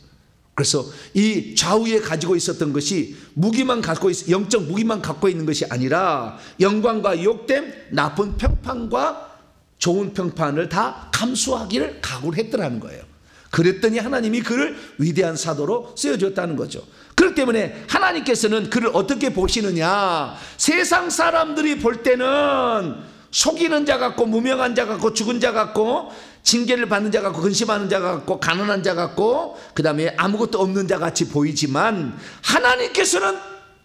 그래서 이 좌우에 가지고 있었던 것이 무기만 갖고 영적 무기만 갖고 있는 것이 아니라 영광과 욕됨, 나쁜 평판과 좋은 평판을 다 감수하기를 각오를 했더라는 거예요. 그랬더니 하나님이 그를 위대한 사도로 쓰여줬다는 거죠. 그렇기 때문에 하나님께서는 그를 어떻게 보시느냐, 세상 사람들이 볼 때는 속이는 자 같고, 무명한 자 같고, 죽은 자 같고, 징계를 받는 자 같고, 근심하는 자 같고, 가난한 자 같고, 그 다음에 아무것도 없는 자 같이 보이지만 하나님께서는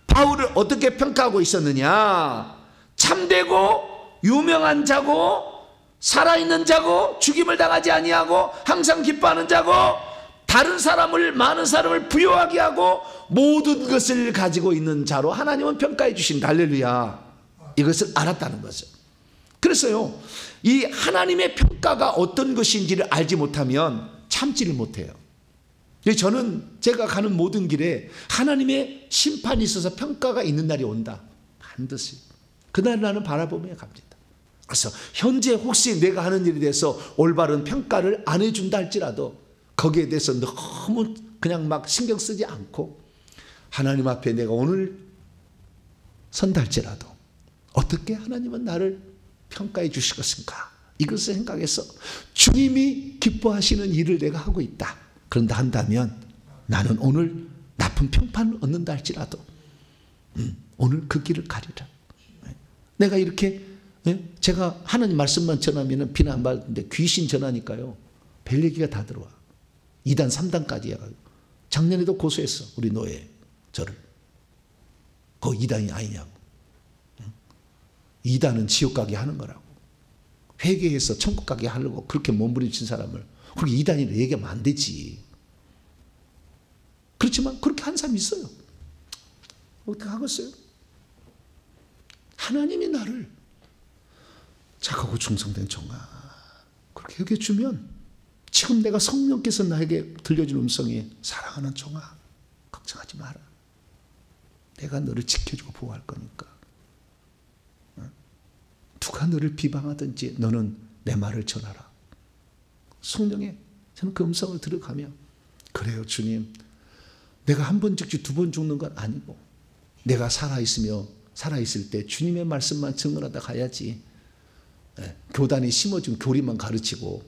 바울을 어떻게 평가하고 있었느냐, 참되고 유명한 자고, 살아있는 자고, 죽임을 당하지 아니하고, 항상 기뻐하는 자고, 다른 사람을, 많은 사람을 부유하게 하고 모든 것을 가지고 있는 자로 하나님은 평가해 주신다. 할렐루야. 이것을 알았다는 거죠. 그래서요, 이 하나님의 평가가 어떤 것인지를 알지 못하면 참지를 못해요. 저는 제가 가는 모든 길에 하나님의 심판이 있어서 평가가 있는 날이 온다. 반드시. 그날 나는 바라보며 갑니다. 그래서 현재 혹시 내가 하는 일에 대해서 올바른 평가를 안 해준다 할지라도 거기에 대해서 너무 그냥 막 신경 쓰지 않고 하나님 앞에 내가 오늘 선다 할지라도 어떻게 하나님은 나를 평가해 주실 것인가, 이것을 생각해서 주님이 기뻐하시는 일을 내가 하고 있다. 그런다 한다면 나는 오늘 나쁜 평판을 얻는다 할지라도 오늘 그 길을 가리라. 내가 이렇게 제가 하나님 말씀만 전하면 비난 안 받는데 귀신 전하니까요 별 얘기가 다 들어와. 2단 3단까지 해가지고 작년에도 고소했어. 우리 노예 저를. 그거 2단이 아니냐고. 2단은 지옥 가게 하는 거라고. 회개해서 천국 가게 하려고 그렇게 몸부림친 사람을 그렇게 2단이라 얘기하면 안 되지. 그렇지만 그렇게 한 사람이 있어요. 어떻게 하겠어요? 하나님이 나를 착하고 충성된 종아 그렇게 여겨주면 지금 내가 성령께서 나에게 들려준 음성이 사랑하는 종아 걱정하지 마라. 내가 너를 지켜주고 보호할 거니까. 누가 너를 비방하든지 너는 내 말을 전하라. 성령에 저는 그 음성을 들어가며 그래요 주님 내가 한 번 죽지 두 번 죽는 건 아니고 내가 살아있을 때 주님의 말씀만 증언하다 가야지. 교단이 심어준 교리만 가르치고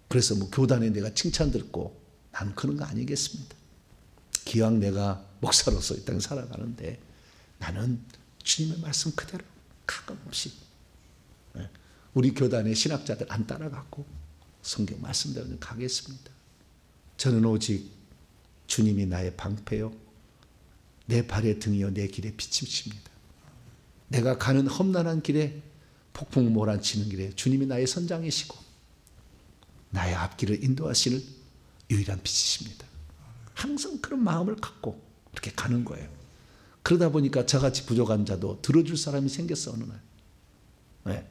그래서 뭐 교단에 내가 칭찬 듣고 나는 그런 거 아니겠습니다. 기왕 내가 목사로서 이 땅에 살아가는데 나는 주님의 말씀 그대로 가감없이 우리 교단의 신학자들 안 따라가고 성경 말씀대로 가겠습니다. 저는 오직 주님이 나의 방패요 내 발의 등이요 내 길의 빛이십니다. 내가 가는 험난한 길에 폭풍 몰아치는 길에 주님이 나의 선장이시고 나의 앞길을 인도하시는 유일한 빛이십니다. 항상 그런 마음을 갖고 그렇게 가는 거예요. 그러다 보니까 저같이 부족한 자도 들어줄 사람이 생겼어 어느 날. 네.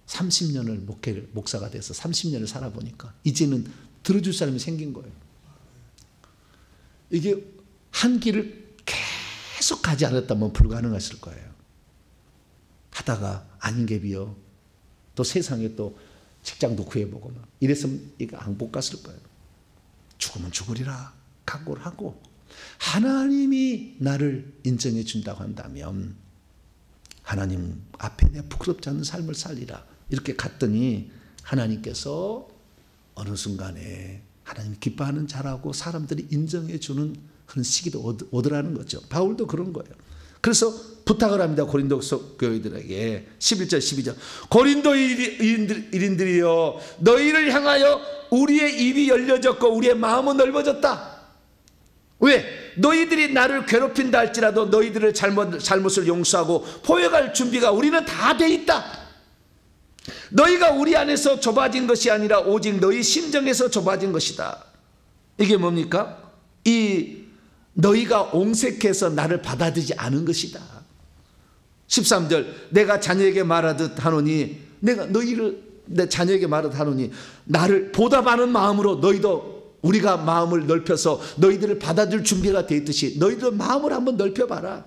30년을 목사가 돼서 30년을 살아보니까 이제는 들어줄 사람이 생긴 거예요. 이게 한 길을 계속 가지 않았다면 불가능했을 거예요. 하다가 아닌 게 비어 또 세상에 또 직장도 구해보고 막 이랬으면 이거 안 못 갔을 거예요. 죽으면 죽으리라 각오를 하고 하나님이 나를 인정해 준다고 한다면 하나님 앞에 내가 부끄럽지 않은 삶을 살리라 이렇게 갔더니 하나님께서 어느 순간에 하나님 기뻐하는 자라고 사람들이 인정해 주는 그런 시기도 얻으라는 거죠. 바울도 그런 거예요. 그래서 부탁을 합니다. 고린도 교회들에게 11절 12절 고린도 일인들이여 너희를 향하여 우리의 입이 열려졌고 우리의 마음은 넓어졌다. 왜? 너희들이 나를 괴롭힌다 할지라도 너희들의 잘못을 용서하고 포획할 준비가 우리는 다 돼 있다. 너희가 우리 안에서 좁아진 것이 아니라 오직 너희 심정에서 좁아진 것이다. 이게 뭡니까? 너희가 옹색해서 나를 받아들이지 않은 것이다. 13절 내가 자녀에게 말하듯 하노니 내가 너희를 내 자녀에게 말하듯 하노니 나를 보답하는 마음으로 너희도 우리가 마음을 넓혀서 너희들을 받아줄 준비가 되어 있듯이 너희들 마음을 한번 넓혀봐라.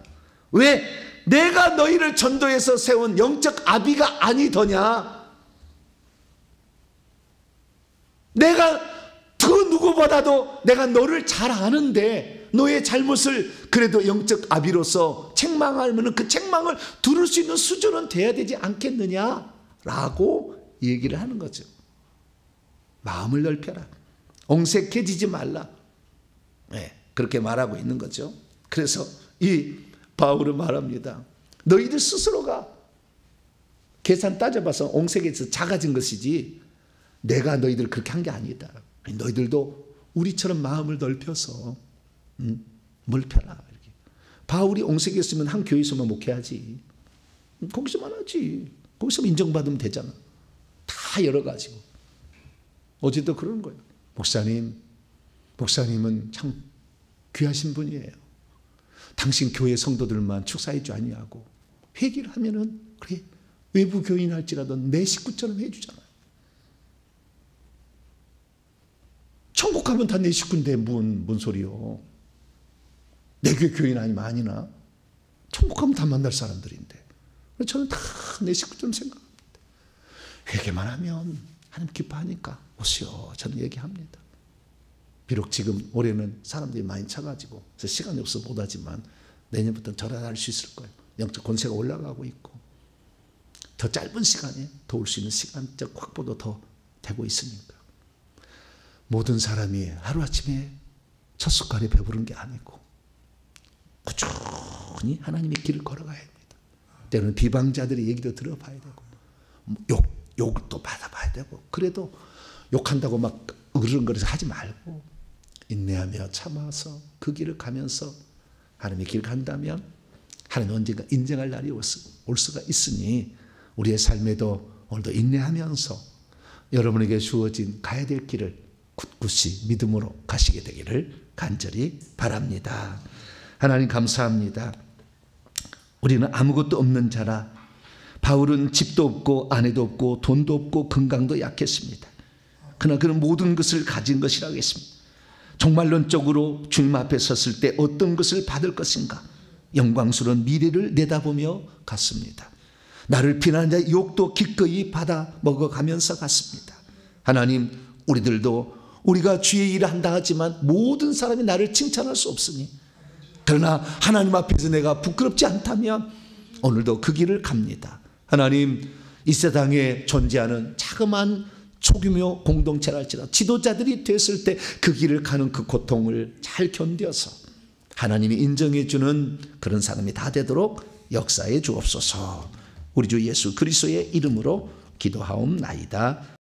왜? 내가 너희를 전도해서 세운 영적 아비가 아니더냐. 내가 그 누구보다도 내가 너를 잘 아는데 너의 잘못을 그래도 영적 아비로서 책망하면 그 책망을 들을 수 있는 수준은 돼야 되지 않겠느냐라고 얘기를 하는 거죠. 마음을 넓혀라. 옹색해지지 말라. 네, 그렇게 말하고 있는 거죠. 그래서 이 바울은 말합니다. 너희들 스스로가 계산 따져봐서 옹색해서 작아진 것이지 내가 너희들 그렇게 한 게 아니다. 너희들도 우리처럼 마음을 넓혀서 넓혀라. 이렇게. 바울이 옹색했으면 한 교회에서만 목회하지. 거기서만 하지. 거기서 인정받으면 되잖아. 다 여러 가지고. 어제도 그런 거예요. 목사님은 참 귀하신 분이에요. 당신 교회 성도들만 축사해 주 아니하고 회개를 하면은 그래 외부 교인 할지라도 내 식구처럼 해주잖아요. 천국 가면 다 내 식구인데 뭔 소리요. 내 교회 교인 아니면 아니나. 천국 가면 다 만날 사람들인데. 저는 다 내 식구처럼 생각합니다. 회개만 하면 하나님 기뻐하니까 오시오. 저는 얘기합니다. 비록 지금 올해는 사람들이 많이 차가지고 그래서 시간이 없어서 못하지만 내년부터는 절하할 수 있을 거예요. 영적 권세가 올라가고 있고 더 짧은 시간에 더 올 수 있는 시간적 확보도 더 되고 있으니까. 모든 사람이 하루아침에 첫 숟갈에 배부른 게 아니고 꾸준히 하나님의 길을 걸어가야 합니다. 때로는 비방자들의 얘기도 들어봐야 되고 욕도 받아봐야 되고 그래도 욕한다고 막 으르렁거려서 하지 말고 인내하며 참아서 그 길을 가면서 하나님의 길을 간다면 하나님 언젠가 인정할 날이 올 수가 있으니 우리의 삶에도 오늘도 인내하면서 여러분에게 주어진 가야 될 길을 굳굳이 믿음으로 가시게 되기를 간절히 바랍니다. 하나님 감사합니다. 우리는 아무것도 없는 자라. 바울은 집도 없고 아내도 없고 돈도 없고 건강도 약했습니다. 그러나 그는 모든 것을 가진 것이라고 했습니다. 종말론적으로 주님 앞에 섰을 때 어떤 것을 받을 것인가? 영광스러운 미래를 내다보며 갔습니다. 나를 비난하는 자의 욕도 기꺼이 받아 먹어가면서 갔습니다. 하나님, 우리들도 우리가 주의 일을 한다 하지만 모든 사람이 나를 칭찬할 수 없으니, 그러나 하나님 앞에서 내가 부끄럽지 않다면 오늘도 그 길을 갑니다. 하나님, 이 세상에 존재하는 자그마한 소규모 공동체랄지라도 지도자들이 됐을 때 그 길을 가는 그 고통을 잘 견뎌서 하나님이 인정해 주는 그런 사람이 다 되도록 역사해 주옵소서. 우리 주 예수 그리스도의 이름으로 기도하옵나이다.